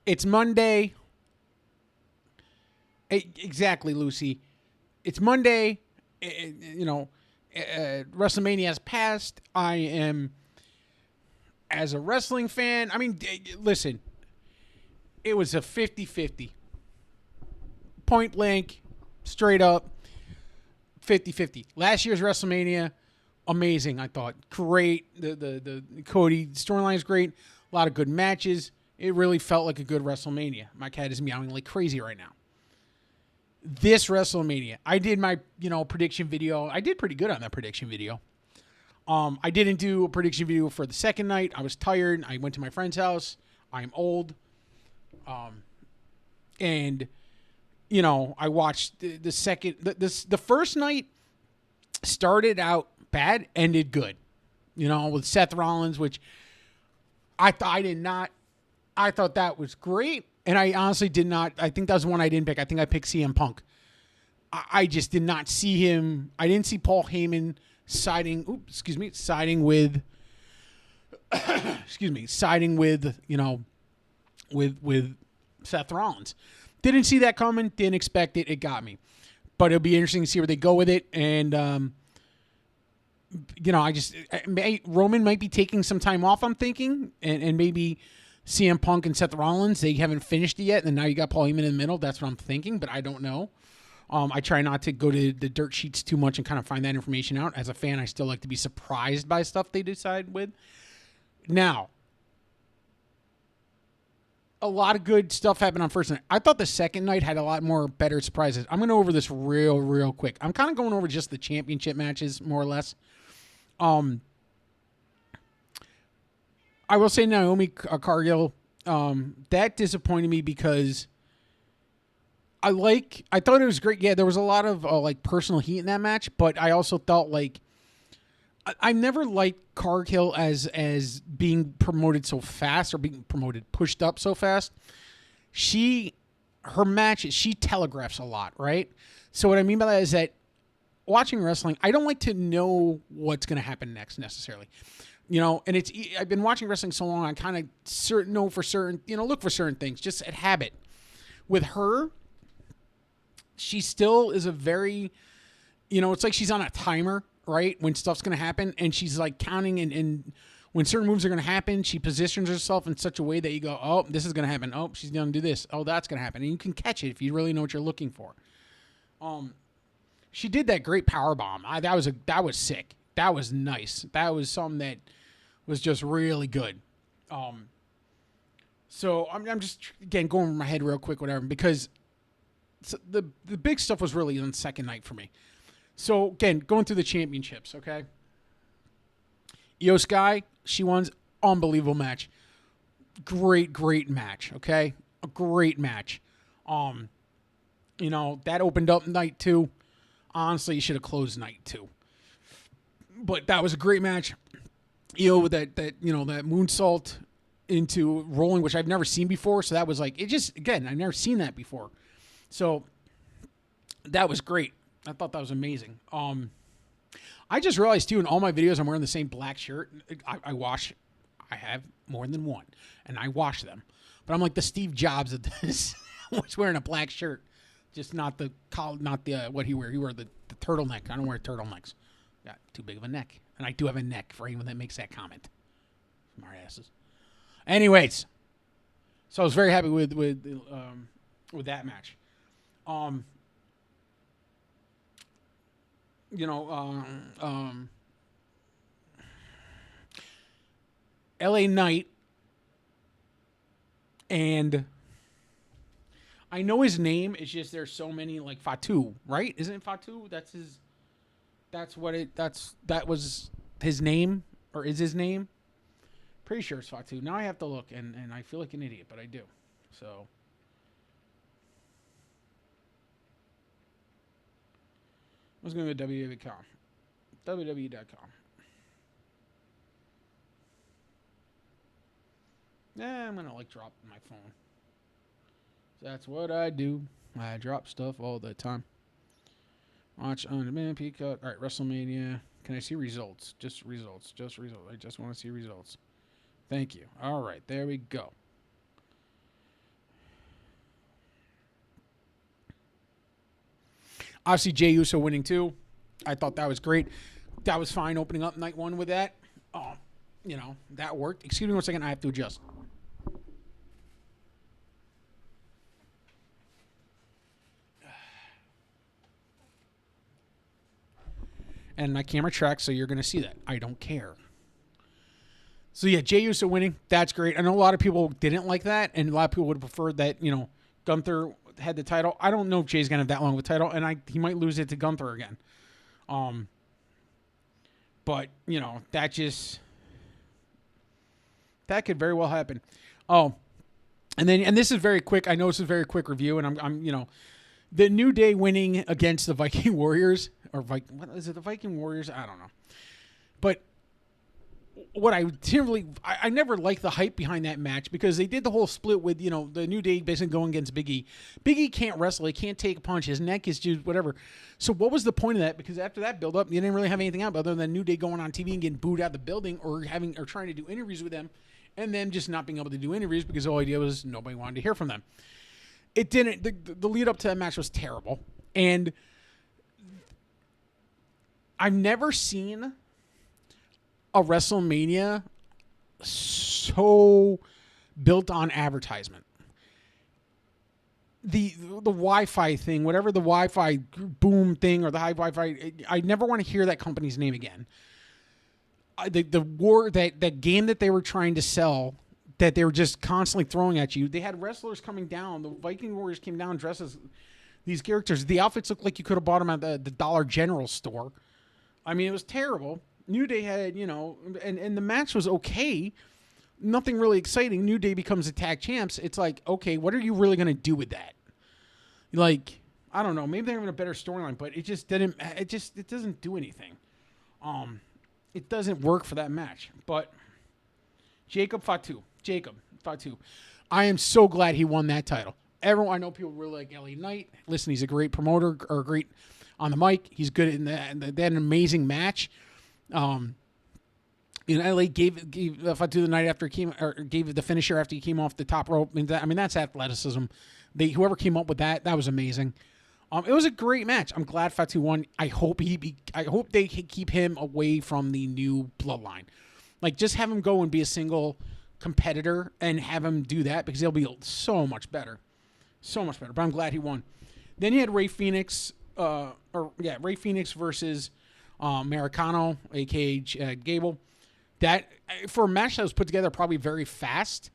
It's Monday. Exactly, Lucy. It's Monday. You know, WrestleMania has passed. I am, as a wrestling fan, I mean, listen, it was a 50-50. Point blank, straight up, 50-50. Last year's WrestleMania, amazing, I thought. Great. The Cody storyline is great. A lot of good matches. It really felt like a good WrestleMania. My cat is meowing like crazy right now. This WrestleMania, I did my, prediction video. I did pretty good on that prediction video. I didn't do a prediction video for the second night. I was tired. I went to my friend's house. I'm old. And I watched the second. The first night started out bad, ended good. With Seth Rollins, which I did not. I thought that was great, and I honestly did not. I think that was one I didn't pick. I think I picked CM Punk. I just did not see him. I didn't see Paul Heyman siding with. Siding with with Seth Rollins. Didn't see that coming. Didn't expect it. It got me. But it'll be interesting to see where they go with it. And, Roman might be taking some time off, I'm thinking. And maybe CM Punk and Seth Rollins, they haven't finished it yet. And now you got Paul Heyman in the middle. That's what I'm thinking. But I don't know. I try not to go to the dirt sheets too much and kind of find that information out. As a fan, I still like to be surprised by stuff they decide with. Now, a lot of good stuff happened on first night. I thought the second night had a lot more better surprises. I'm going to go over this real quick. I'm kind of going over just the championship matches, more or less. I will say Naomi Cargill, that disappointed me because I thought it was great. Yeah, there was a lot of personal heat in that match, but I also felt like I never liked Cargill as being promoted so fast or being pushed up so fast. Her matches, she telegraphs a lot, right? So what I mean by that is that watching wrestling, I don't like to know what's going to happen next necessarily. And I've been watching wrestling so long, I kind of look for certain things, just at habit. With her, she still is a very, it's like she's on a timer, right? When stuff's going to happen, and she's like counting, and when certain moves are going to happen, she positions herself in such a way that you go, oh, this is going to happen. Oh, she's going to do this. Oh, that's going to happen. And you can catch it if you really know what you're looking for. She did that great power bomb. That was sick. That was nice. That was something that was just really good. So I'm just, again, going over my head real quick, whatever, because the big stuff was really on the second night for me. So, again, going through the championships, okay? Io Sky, she won. Unbelievable match. Great match, okay? A great match. That opened up night 2. Honestly, you should have closed night 2. But that was a great match. Io with that moonsault into rolling, which I've never seen before. So that was like, I've never seen that before. So that was great. I thought that was amazing. I just realized, too, in all my videos, I'm wearing the same black shirt. I have more than one, and I wash them. But I'm like the Steve Jobs of this. I was wearing a black shirt, just not the what he wear. He wore the turtleneck. I don't wear turtlenecks. Got too big of a neck, and I do have a neck for anyone that makes that comment. Smart asses. Anyways, so I was very happy with that match. LA Knight, and I know his name. It's just there's so many, like Fatu, right? Isn't it Fatu? That was his name, or is his name? Pretty sure it's Fatu. Now I have to look, and I feel like an idiot, but I do. So. I was going to go to WWE.com. WWE.com. I'm going to drop my phone. That's what I do. I drop stuff all the time. Watch on demand, Peacock. All right, WrestleMania. Can I see results? Just results. I just want to see results. Thank you. All right, there we go. Obviously, Jey Uso winning too. I thought that was great. That was fine opening up night one with that. That worked. Excuse me one second. I have to adjust. And my camera tracks, so you're going to see that. I don't care. So, yeah, Jey Uso winning. That's great. I know a lot of people didn't like that, and a lot of people would have preferred that, Gunther had the title. I don't know if Jay's going to have that long of a title, and he might lose it to Gunther again. But, that could very well happen. Oh, and this is very quick. I know this is a very quick review, and I'm the New Day winning against the Viking Warriors, what is it, the Viking Warriors? I don't know. But what I didn't really, I never liked the hype behind that match because they did the whole split with, the New Day basically going against Big E. Big E can't wrestle. He can't take a punch. His neck is just whatever. So what was the point of that? Because after that build up, you didn't really have anything out other than New Day going on TV and getting booed out of the building or trying to do interviews with them and them just not being able to do interviews because the whole idea was nobody wanted to hear from them. It didn't, the lead up to that match was terrible. And I've never seen a WrestleMania so built on advertisement. The Wi-Fi thing, whatever the Wi-Fi boom thing or the high Wi-Fi, I never want to hear that company's name again. That game that they were trying to sell, that they were just constantly throwing at you. They had wrestlers coming down. The Viking Warriors came down dressed as these characters. The outfits looked like you could have bought them at the Dollar General store. I mean, it was terrible. New Day had, and the match was okay. Nothing really exciting. New Day becomes the tag champs. It's like, okay, what are you really going to do with that? Like, I don't know. Maybe they're having a better storyline, but it doesn't do anything. It doesn't work for that match. But Jacob Fatu. I am so glad he won that title. I know people really like LA Knight. Listen, he's a great promoter or great on the mic. He's good in that. They had an amazing match. LA gave Fatu the night after he came, or gave the finisher after he came off the top rope. I mean that's athleticism. Whoever came up with that was amazing. It was a great match. I'm glad Fatu won. I hope they keep him away from the new bloodline. Like, just have him go and be a single competitor and have him do that because he'll be so much better. So much better. But I'm glad he won. Then you had Rey Fenix, Rey Fenix versus Americano, a.k.a. Gable. That, for a match that was put together probably very fast,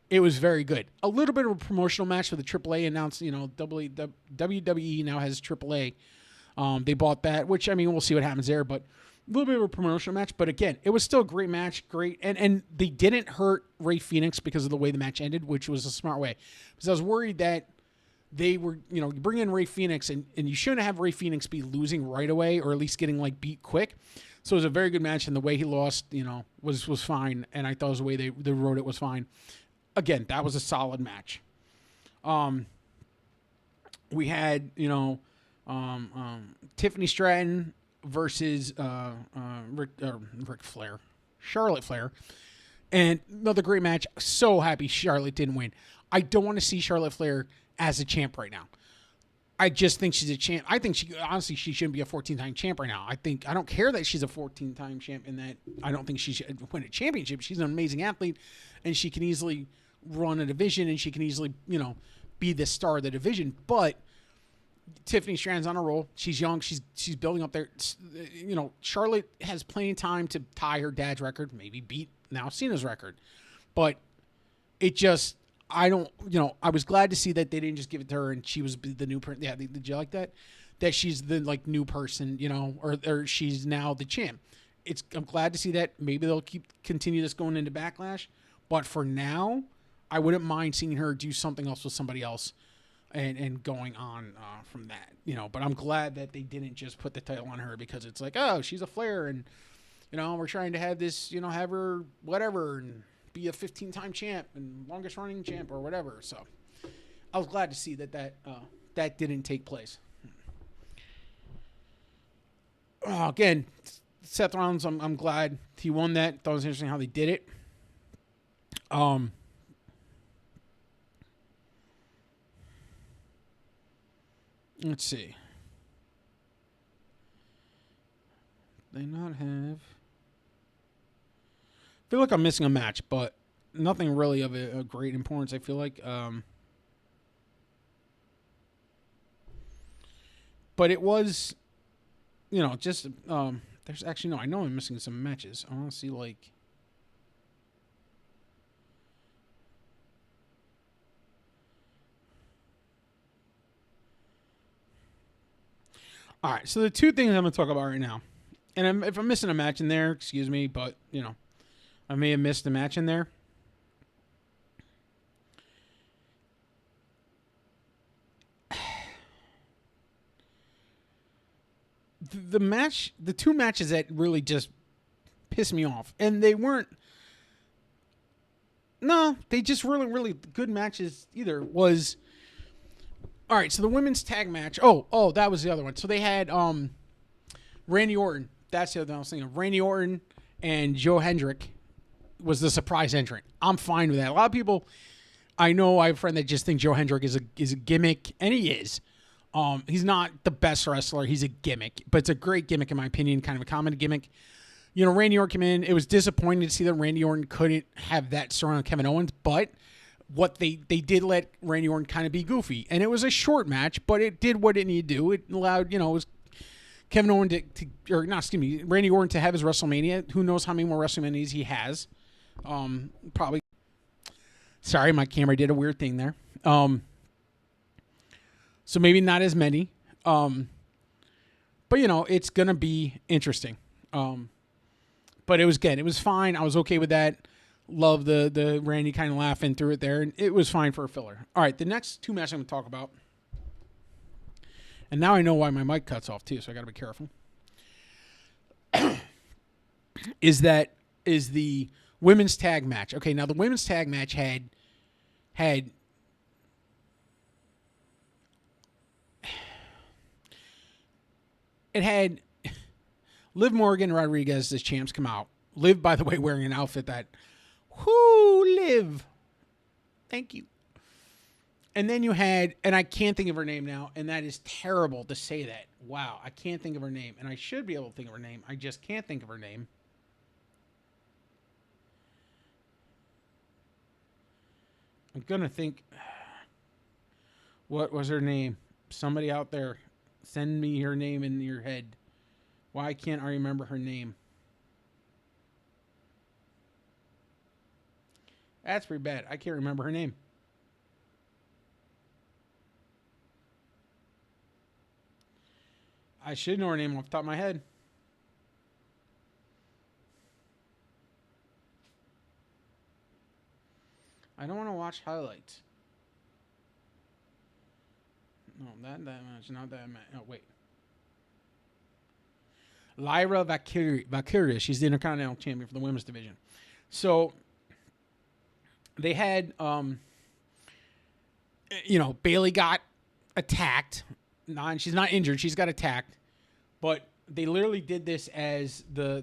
it was very good. A little bit of a promotional match for the AAA announced, WWE now has AAA. They bought that, which, I mean, we'll see what happens there, but a little bit of a promotional match. But again, it was still a great match, great. And they didn't hurt Rey Fenix because of the way the match ended, which was a smart way. Because I was worried that they were, you bring in Rey Fenix, and you shouldn't have Rey Fenix be losing right away or at least getting, beat quick. So it was a very good match, and the way he lost, was fine. And I thought it was the way they wrote it was fine. Again, that was a solid match. We had, Tiffany Stratton versus Ric Flair, Charlotte Flair, and another great match. So happy Charlotte didn't win. I don't want to see Charlotte Flair as a champ right now. I just think she's a champ. I think she shouldn't be a 14-time champ right now. I don't care that she's a 14-time champ in that I don't think she should win a championship. She's an amazing athlete, and she can easily run a division, and she can easily, be the star of the division. But Tiffany Stratton's on a roll. She's young. She's building up there. Charlotte has plenty of time to tie her dad's record, maybe beat now Cena's record. But it just, I was glad to see that they didn't just give it to her and she was the new person. Yeah, did you like that? That she's the new person, or she's now the champ. I'm glad to see that. Maybe they'll continue this going into Backlash. But for now, I wouldn't mind seeing her do something else with somebody else and going on from that, But I'm glad that they didn't just put the title on her because it's like, oh, she's a Flair and, we're trying to have this, have her whatever and be a 15-time champ and longest running champ or whatever. So I was glad to see that didn't take place. Again, Seth Rollins, I'm glad he won that. Thought it was interesting how they did it. Let's see. They not have. I feel like I'm missing a match, but nothing really of a great importance. I feel like, but it was, just there's actually no. I know I'm missing some matches. I want to see like. All right, so the two things I'm going to talk about right now, and if I'm missing a match in there, excuse me, but I may have missed a match in there. The two matches that really just pissed me off, and they weren't. No, they just really, really good matches either. Was all right. So the women's tag match. Oh, that was the other one. So they had Randy Orton. That's the other one I was thinking of. Randy Orton and Joe Hendrick was the surprise entrant. I'm fine with that. A lot of people, I know I have a friend that just thinks Joe Hendrick is a gimmick, and he is. He's not the best wrestler. He's a gimmick, but it's a great gimmick in my opinion, kind of a common gimmick. Randy Orton came in. It was disappointing to see that Randy Orton couldn't have that surround Kevin Owens, but what they did let Randy Orton kind of be goofy. And it was a short match, but it did what it needed to do. It allowed, it was Kevin Owens Randy Orton to have his WrestleMania. Who knows how many more WrestleManias he has. Probably. Sorry, my camera did a weird thing there. So maybe not as many. But it's going to be interesting. But it was fine. I was okay with that. Love the Randy kind of laughing through it there. And it was fine for a filler. All right, the next two matches I'm going to talk about. And now I know why my mic cuts off too, so I got to be careful. is the women's tag match. Okay, now the women's tag match had Liv Morgan and Rodriguez as champs come out. Liv, by the way, wearing an outfit that, Liv. Thank you. And then you had, and I can't think of her name now, and that is terrible to say that. Wow, I can't think of her name, and I should be able to think of her name. I just can't think of her name. I'm going to think, what was her name? Somebody out there, send me her name in your head. Why can't I remember her name? That's pretty bad. I can't remember her name. I should know her name off the top of my head. I don't want to watch highlights. No, that much. Not that much. Oh, wait. Lyra Valkyria. She's the Intercontinental Champion for the women's division. So they had, Bayley got attacked. She's not injured. She's got attacked. But they literally did this as the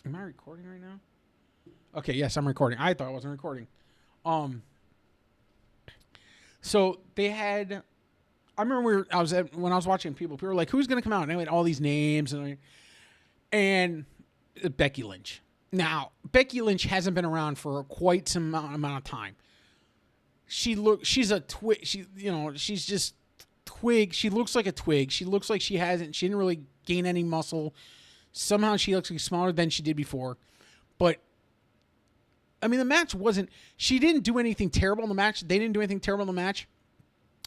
Am I recording right now? Okay, yes, I'm recording. I thought I wasn't recording. So they had. I remember when I was watching people were like, "Who's going to come out?" And they had all these names and Becky Lynch. Now, Becky Lynch hasn't been around for quite some amount of time. She's a twig. She's just twig. She looks like a twig. She looks like she didn't really gain any muscle. Somehow she looks like smaller than she did before. But, I mean, the match she didn't do anything terrible in the match. They didn't do anything terrible in the match.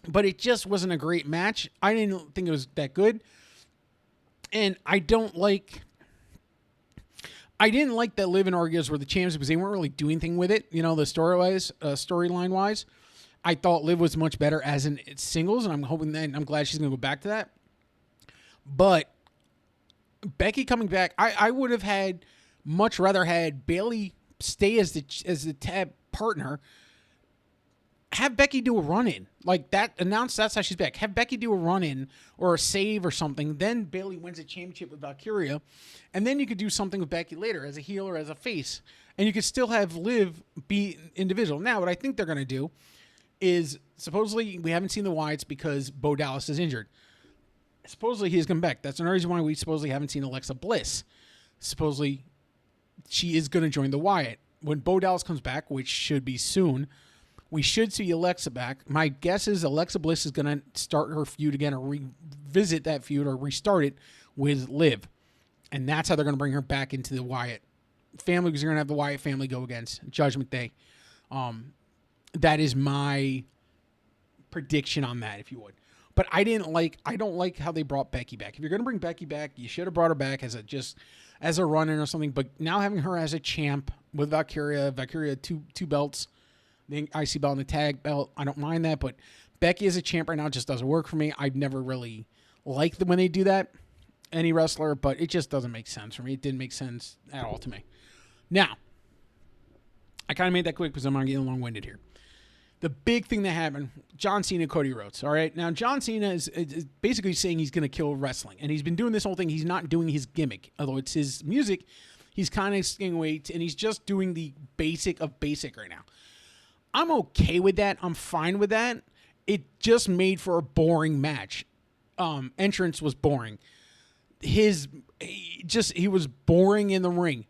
But it just wasn't a great match. I didn't think it was that good. And I didn't like that Liv and Orgias were the champs because they weren't really doing anything with it, the storyline wise. I thought Liv was much better as in singles, and I'm glad she's going to go back to that. But Becky coming back, I would have much rather had Bayley stay as the tag partner. Have Becky do a run-in. Like that, announce that's how she's back. Have Becky do a run-in or a save or something. Then Bayley wins a championship with Valkyria. And then you could do something with Becky later as a heel or as a face. And you could still have Liv be individual. Now, what I think they're going to do is supposedly we haven't seen the Wyatts because Bo Dallas is injured. Supposedly he's coming back. That's another reason why we supposedly haven't seen Alexa Bliss. Supposedly she is going to join the Wyatt. When Bo Dallas comes back, which should be soon, we should see Alexa back. My guess is Alexa Bliss is going to start her feud again or revisit that feud or restart it with Liv. And that's how they're going to bring her back into the Wyatt family, because you're going to have the Wyatt family go against Judgment Day. That is my prediction on that, if you would. But I don't like how they brought Becky back. If you're going to bring Becky back, you should have brought her back as a run-in or something. But now having her as a champ with Valkyria two belts, the IC belt and the tag belt, I don't mind that. But Becky as a champ right now just doesn't work for me. I've never really liked when they do that, any wrestler, but it just doesn't make sense for me. It didn't make sense at all to me. Now, I kind of made that quick because I'm not getting long-winded here. The big thing that happened, John Cena, Cody Rhodes. All right. Now, John Cena is basically saying he's going to kill wrestling. And he's been doing this whole thing. He's not doing his gimmick. Although it's his music, he's kind of staying away. And he's just doing the basic of basic right now. I'm okay with that. I'm fine with that. It just made for a boring match. Entrance was boring. He was boring in the ring.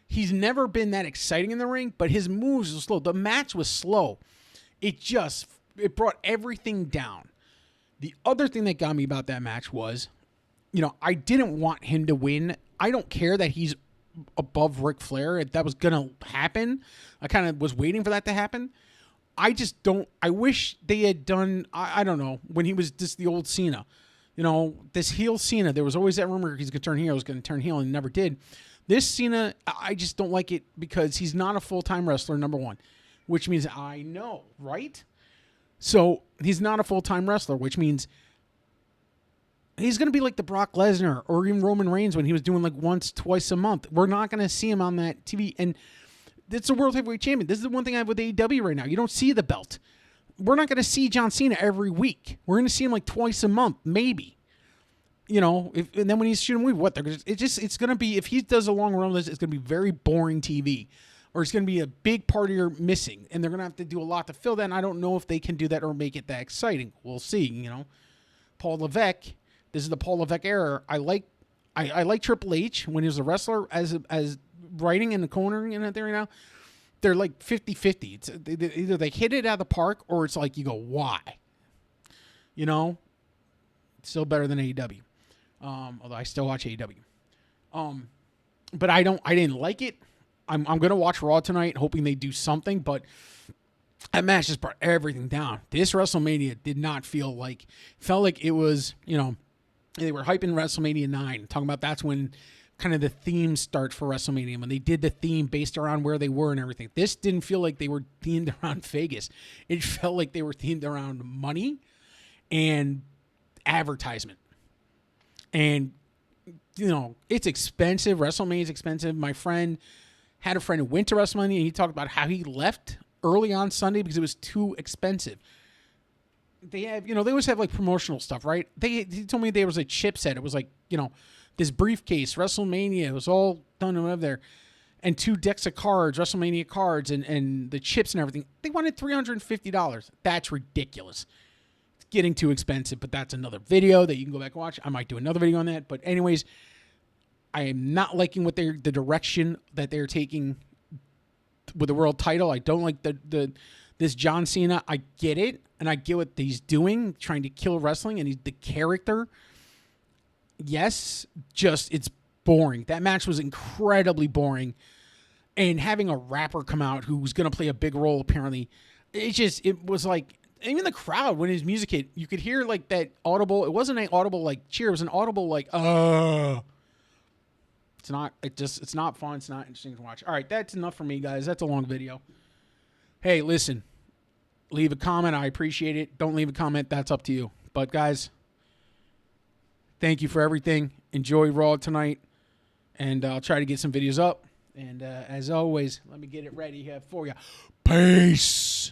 He's never been that exciting in the ring, but his moves were slow. The match was slow. It brought everything down. The other thing that got me about that match was, I didn't want him to win. I don't care that he's above Ric Flair. If that was going to happen, I kind of was waiting for that to happen. I wish they had done, I don't know, when he was just the old Cena. This heel Cena, there was always that rumor he's going to turn heel, and never did. This Cena, I just don't like it because he's not a full-time wrestler, number one. Which means I know, right? So he's not a full-time wrestler, which means he's going to be like the Brock Lesnar or even Roman Reigns when he was doing like once, twice a month. We're not going to see him on that TV. And it's a World Heavyweight Champion. This is the one thing I have with AEW right now. You don't see the belt. We're not going to see John Cena every week. We're going to see him like twice a month, maybe. And then when he's shooting, it's going to be, if he does a long run of this, it's going to be very boring TV. Or it's going to be a big part of your missing, and they're going to have to do a lot to fill that, and I don't know if they can do that or make it that exciting. We'll see, Paul Levesque, this is the Paul Levesque era. I like Triple H when he was a wrestler as writing and the cornering in it there right now. They're like 50-50. It's either they hit it out of the park, or it's like you go, why? Still better than AEW. Although I still watch AEW. But I didn't like it. I'm going to watch Raw tonight, hoping they do something, but that match just brought everything down. This WrestleMania did not felt like it was, they were hyping WrestleMania 9, talking about that's when kind of the theme starts for WrestleMania, when they did the theme based around where they were and everything. This didn't feel like they were themed around Vegas. It felt like they were themed around money and advertisement. And, it's expensive. WrestleMania is expensive. My friend had a friend who went to WrestleMania, and he talked about how he left early on Sunday because it was too expensive. They have, they always have like promotional stuff, right? He told me there was a chip set. It was like, this briefcase, WrestleMania. It was all done over there. And 2 decks of cards, WrestleMania cards, and the chips and everything. They wanted $350. That's ridiculous. It's getting too expensive, but that's another video that you can go back and watch. I might do another video on that. But anyways, I am not liking the direction that they're taking with the world title. I don't like this John Cena. I get it, and I get what he's doing, trying to kill wrestling, and he's the character. Yes, it's boring. That match was incredibly boring, and having a rapper come out who's going to play a big role, apparently, it was like, even the crowd, when his music hit, you could hear like that audible. It wasn't an audible like cheer. It was an audible like, It's not fun. It's not interesting to watch. All right, that's enough for me, guys. That's a long video. Hey, listen, leave a comment. I appreciate it. Don't leave a comment. That's up to you. But, guys, thank you for everything. Enjoy Raw tonight, and I'll try to get some videos up. And as always, let me get it ready here for you. Peace.